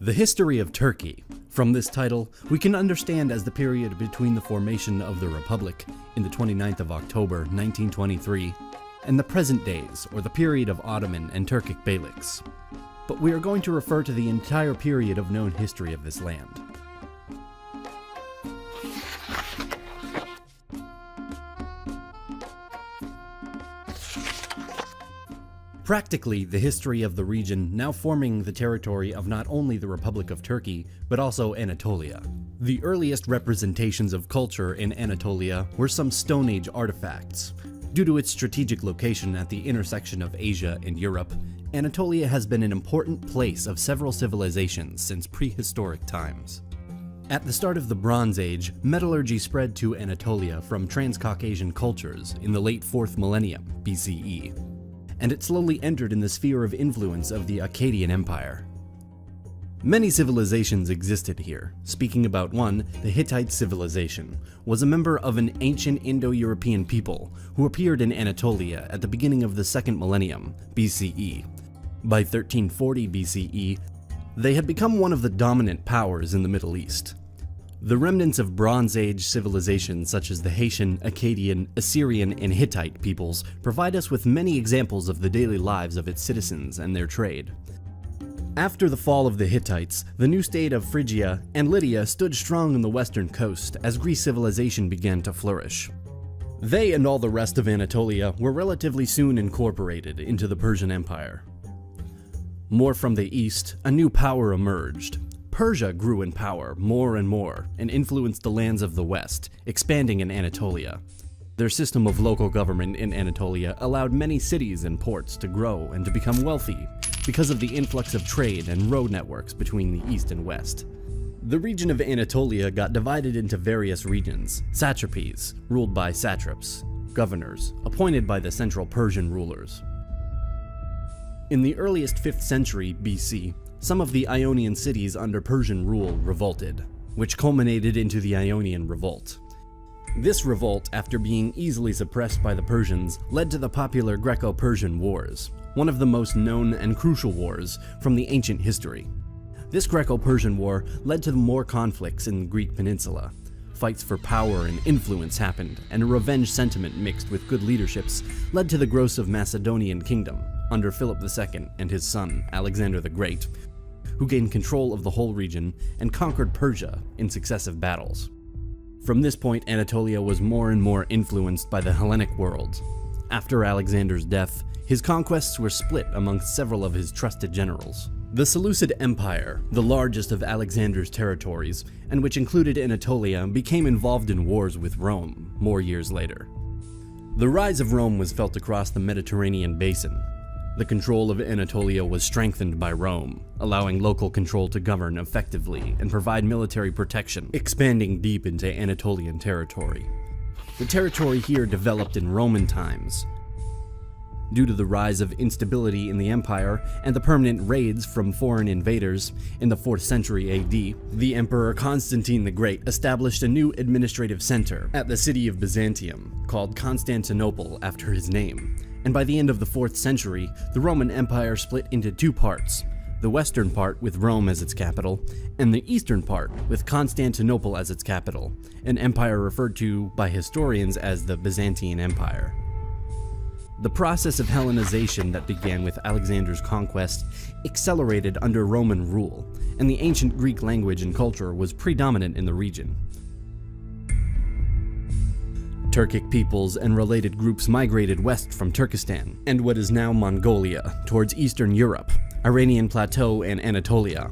The history of Turkey. From this title, we can understand as the period between the formation of the Republic in the 29th of October 1923 and the present days, or the period of Ottoman and Turkic beyliks. But we are going to refer to the entire period of known history of this land. Practically, the history of the region now forming the territory of not only the Republic of Turkey, but also Anatolia. The earliest representations of culture in Anatolia were some Stone Age artifacts. Due to its strategic location at the intersection of Asia and Europe, Anatolia has been an important place of several civilizations since prehistoric times. At the start of the Bronze Age, metallurgy spread to Anatolia from Transcaucasian cultures in the late 4th millennium BCE. And it slowly entered in the sphere of influence of the Akkadian Empire. Many civilizations existed here. Speaking about one, the Hittite civilization was a member of an ancient Indo-European people who appeared in Anatolia at the beginning of the 2nd millennium BCE. By 1340 BCE, they had become one of the dominant powers in the Middle East. The remnants of Bronze Age civilizations such as the Haitian, Akkadian, Assyrian, and Hittite peoples provide us with many examples of the daily lives of its citizens and their trade. After the fall of the Hittites, the new state of Phrygia and Lydia stood strong on the western coast as Greek civilization began to flourish. They and all the rest of Anatolia were relatively soon incorporated into the Persian Empire. More from the east, a new power emerged. Persia grew in power more and more and influenced the lands of the west, expanding in Anatolia. Their system of local government in Anatolia allowed many cities and ports to grow and to become wealthy because of the influx of trade and road networks between the east and west. The region of Anatolia got divided into various regions, satrapies, ruled by satraps, governors, appointed by the central Persian rulers. In the earliest 5th century BC, some of the Ionian cities under Persian rule revolted, which culminated into the Ionian Revolt. This revolt, after being easily suppressed by the Persians, led to the popular Greco-Persian Wars, one of the most known and crucial wars from the ancient history. This Greco-Persian War led to more conflicts in the Greek peninsula. Fights for power and influence happened, and a revenge sentiment mixed with good leaderships led to the growth of Macedonian kingdom under Philip II and his son, Alexander the Great, who gained control of the whole region and conquered Persia in successive battles. From this point, Anatolia was more and more influenced by the Hellenic world. After Alexander's death, his conquests were split amongst several of his trusted generals. The Seleucid Empire, the largest of Alexander's territories, and which included Anatolia, became involved in wars with Rome more years later. The rise of Rome was felt across the Mediterranean basin. The control of Anatolia was strengthened by Rome, allowing local control to govern effectively and provide military protection, expanding deep into Anatolian territory. The territory here developed in Roman times. Due to the rise of instability in the empire and the permanent raids from foreign invaders in the 4th century AD, the Emperor Constantine the Great established a new administrative center at the city of Byzantium, called Constantinople after his name. And by the end of the 4th century, the Roman Empire split into two parts, the western part with Rome as its capital, and the eastern part with Constantinople as its capital, an empire referred to by historians as the Byzantine Empire. The process of Hellenization that began with Alexander's conquest accelerated under Roman rule, and the ancient Greek language and culture was predominant in the region. Turkic peoples and related groups migrated west from Turkestan and what is now Mongolia towards Eastern Europe, Iranian Plateau, and Anatolia.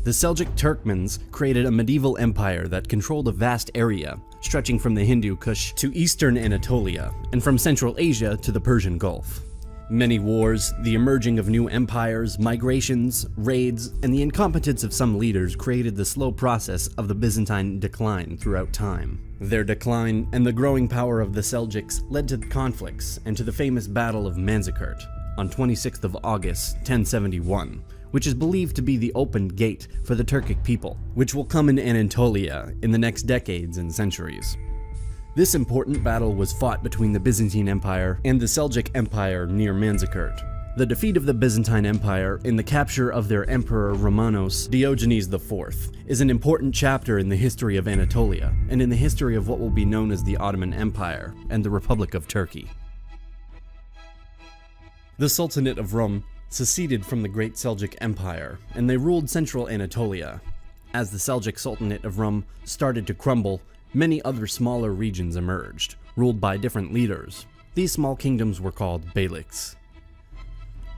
The Seljuk Turkmens created a medieval empire that controlled a vast area, stretching from the Hindu Kush to eastern Anatolia, and from Central Asia to the Persian Gulf. Many wars, the emerging of new empires, migrations, raids, and the incompetence of some leaders created the slow process of the Byzantine decline throughout time. Their decline and the growing power of the Seljuks led to conflicts and to the famous Battle of Manzikert on 26th of August, 1071, which is believed to be the open gate for the Turkic people, which will come in Anatolia in the next decades and centuries. This important battle was fought between the Byzantine Empire and the Seljuk Empire near Manzikert. The defeat of the Byzantine Empire and the capture of their emperor Romanos Diogenes IV is an important chapter in the history of Anatolia and in the history of what will be known as the Ottoman Empire and the Republic of Turkey. The Sultanate of Rum seceded from the Great Seljuk Empire, and they ruled central Anatolia. As the Seljuk Sultanate of Rum started to crumble, many other smaller regions emerged, ruled by different leaders. These small kingdoms were called beyliks.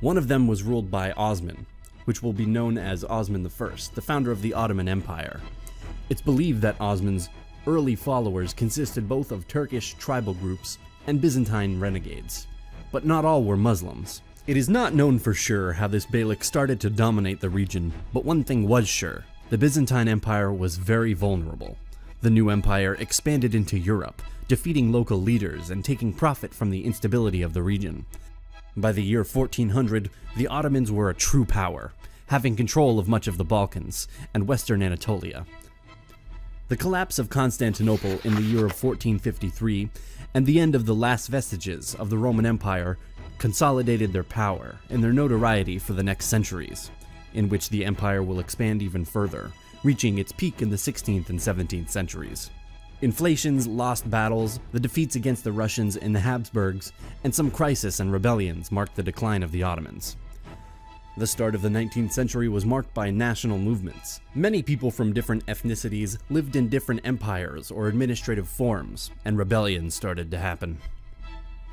One of them was ruled by Osman, which will be known as Osman I, the founder of the Ottoman Empire. It's believed that Osman's early followers consisted both of Turkish tribal groups and Byzantine renegades, but not all were Muslims. It is not known for sure how this beylik started to dominate the region, but one thing was sure: the Byzantine Empire was very vulnerable. The new empire expanded into Europe, defeating local leaders and taking profit from the instability of the region. By the year 1400, the Ottomans were a true power, having control of much of the Balkans and western Anatolia. The collapse of Constantinople in the year of 1453 and the end of the last vestiges of the Roman Empire consolidated their power and their notoriety for the next centuries, in which the empire will expand even further, reaching its peak in the 16th and 17th centuries. Inflations, lost battles, the defeats against the Russians and the Habsburgs, and some crisis and rebellions marked the decline of the Ottomans. The start of the 19th century was marked by national movements. Many people from different ethnicities lived in different empires or administrative forms, and rebellions started to happen.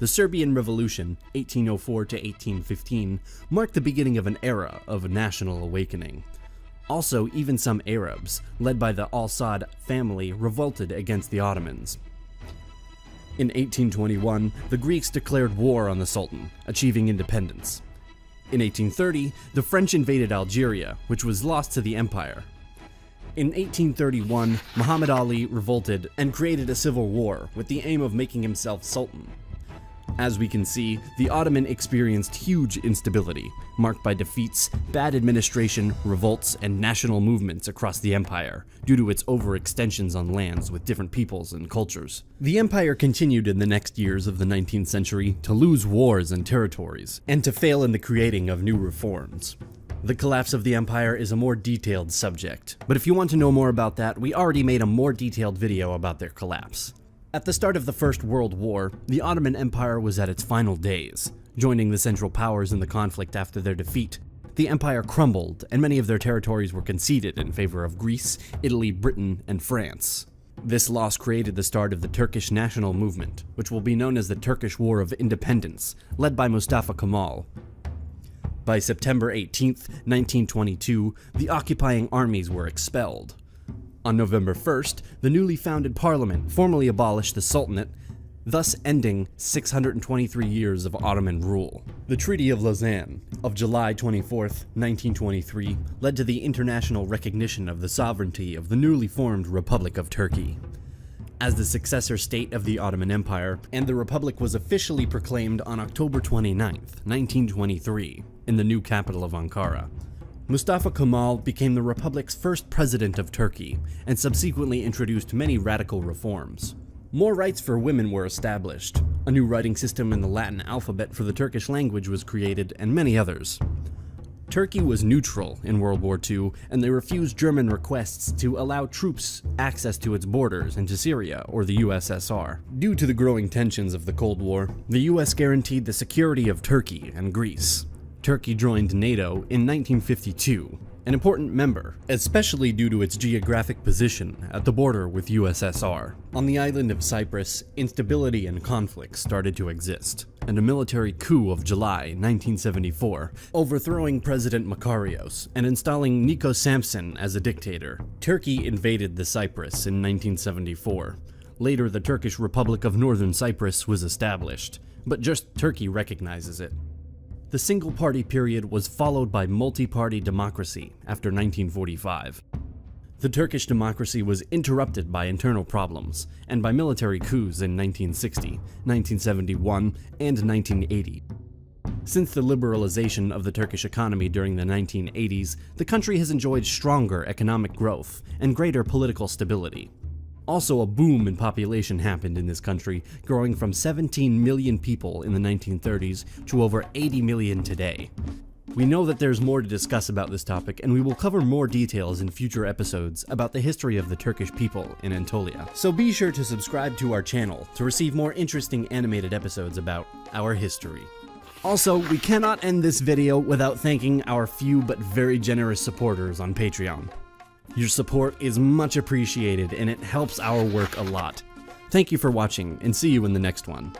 The Serbian Revolution, 1804 to 1815, marked the beginning of an era of national awakening. Also, even some Arabs, led by the Al-Saud family, revolted against the Ottomans. In 1821, the Greeks declared war on the Sultan, achieving independence. In 1830, the French invaded Algeria, which was lost to the empire. In 1831, Muhammad Ali revolted and created a civil war with the aim of making himself Sultan. As we can see, the Ottoman experienced huge instability, marked by defeats, bad administration, revolts, and national movements across the empire, due to its overextensions on lands with different peoples and cultures. The empire continued in the next years of the 19th century to lose wars and territories, and to fail in the creating of new reforms. The collapse of the empire is a more detailed subject, but if you want to know more about that, we already made a more detailed video about their collapse. At the start of the First World War, the Ottoman Empire was at its final days, joining the Central Powers in the conflict after their defeat. The empire crumbled, and many of their territories were conceded in favor of Greece, Italy, Britain, and France. This loss created the start of the Turkish national movement, which will be known as the Turkish War of Independence, led by Mustafa Kemal. By September 18, 1922, the occupying armies were expelled. On November 1st, the newly founded parliament formally abolished the Sultanate, thus ending 623 years of Ottoman rule. The Treaty of Lausanne of July 24, 1923, led to the international recognition of the sovereignty of the newly formed Republic of Turkey as the successor state of the Ottoman Empire, and the Republic was officially proclaimed on October 29, 1923, in the new capital of Ankara. Mustafa Kemal became the Republic's first president of Turkey, and subsequently introduced many radical reforms. More rights for women were established, a new writing system in the Latin alphabet for the Turkish language was created, and many others. Turkey was neutral in World War II, and they refused German requests to allow troops access to its borders into Syria or the USSR. Due to the growing tensions of the Cold War, the US guaranteed the security of Turkey and Greece. Turkey joined NATO in 1952, an important member, especially due to its geographic position at the border with USSR. On the island of Cyprus, instability and conflict started to exist, and a military coup of July 1974, overthrowing President Makarios and installing Nico Samson as a dictator. Turkey invaded the Cyprus in 1974. Later, the Turkish Republic of Northern Cyprus was established, but just Turkey recognizes it. The single-party period was followed by multi-party democracy after 1945. The Turkish democracy was interrupted by internal problems and by military coups in 1960, 1971, and 1980. Since the liberalization of the Turkish economy during the 1980s, the country has enjoyed stronger economic growth and greater political stability. Also, a boom in population happened in this country, growing from 17 million people in the 1930s to over 80 million today. We know that there's more to discuss about this topic, and we will cover more details in future episodes about the history of the Turkish people in Anatolia. So be sure to subscribe to our channel to receive more interesting animated episodes about our history. Also, we cannot end this video without thanking our few but very generous supporters on Patreon. Your support is much appreciated and it helps our work a lot. Thank you for watching, and see you in the next one.